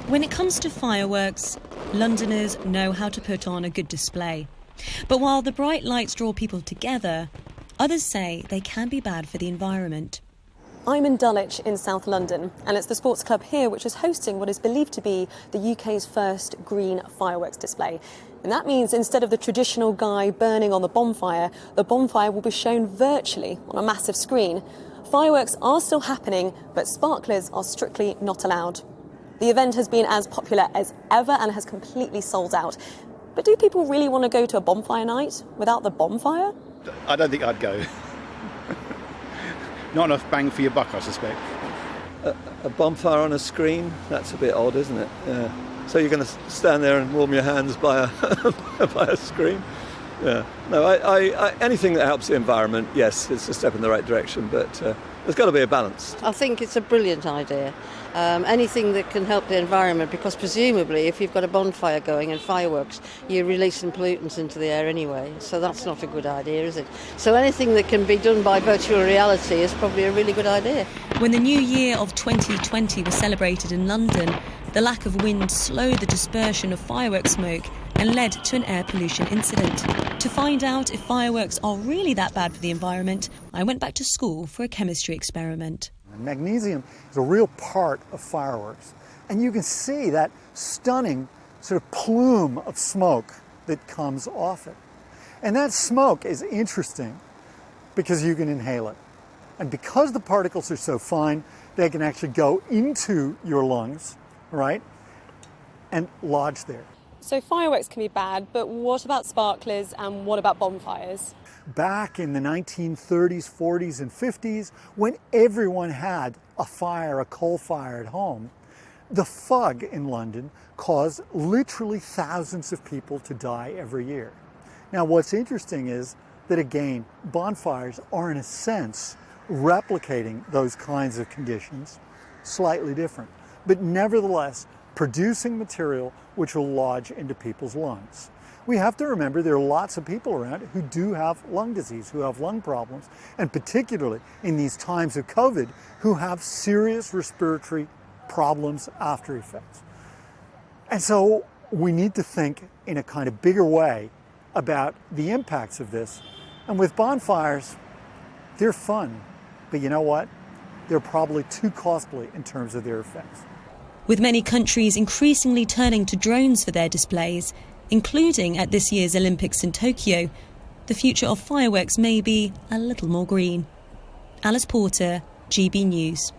When it comes to fireworks, Londoners know how to put on a good display. But while the bright lights draw people together, others say they can be bad for the environment. I'm in Dulwich in South London, and it's the sports club here which is hosting what is believed to be the UK's first green fireworks display. And that means instead of the traditional guy burning on the bonfire will be shown virtually on a massive screen. Fireworks are still happening, but sparklers are strictly not allowed. The event has been as popular as ever and has completely sold out. But do people really want to go to a bonfire night without the bonfire? I don't think I'd go. Not enough bang for your buck, I suspect. A bonfire on a screen? That's a bit odd, isn't it? Yeah. So you're going to stand there and warm your hands by a screen? Yeah. No, I anything that helps the environment, yes, it's a step in the right direction, but there's got to be a balance. I think it's a brilliant idea. Anything that can help the environment, because presumably if you've got a bonfire going and fireworks, you're releasing pollutants into the air anyway, so that's not a good idea, is it? So anything that can be done by virtual reality is probably a really good idea. When the new year of 2020 was celebrated in London, the lack of wind slowed the dispersion of fireworks smoke and led to an air pollution incident. To find out if fireworks are really that bad for the environment, I went back to school for a chemistry experiment. Magnesium is a real part of fireworks. And you can see that stunning sort of plume of smoke that comes off it. And that smoke is interesting because you can inhale it. And because the particles are so fine, they can actually go into your lungs, right, and lodge there. So fireworks can be bad, but what about sparklers and what about bonfires? Back in the 1930s, 40s, and 50s, when everyone had a fire, a coal fire at home, the fog in London caused literally thousands of people to die every year. Now, what's interesting is that, again, bonfires are, in a sense, replicating those kinds of conditions, slightly different, but nevertheless producing material which will lodge into people's lungs. We have to remember there are lots of people around who do have lung disease, who have lung problems, and particularly in these times of COVID, who have serious respiratory problems after effects. And so we need to think in a kind of bigger way about the impacts of this. And with bonfires, they're fun, but you know what? They're probably too costly in terms of their effects. With many countries increasingly turning to drones for their displays, including at this year's Olympics in Tokyo, the future of fireworks may be a little more green. Alice Porter, GB News.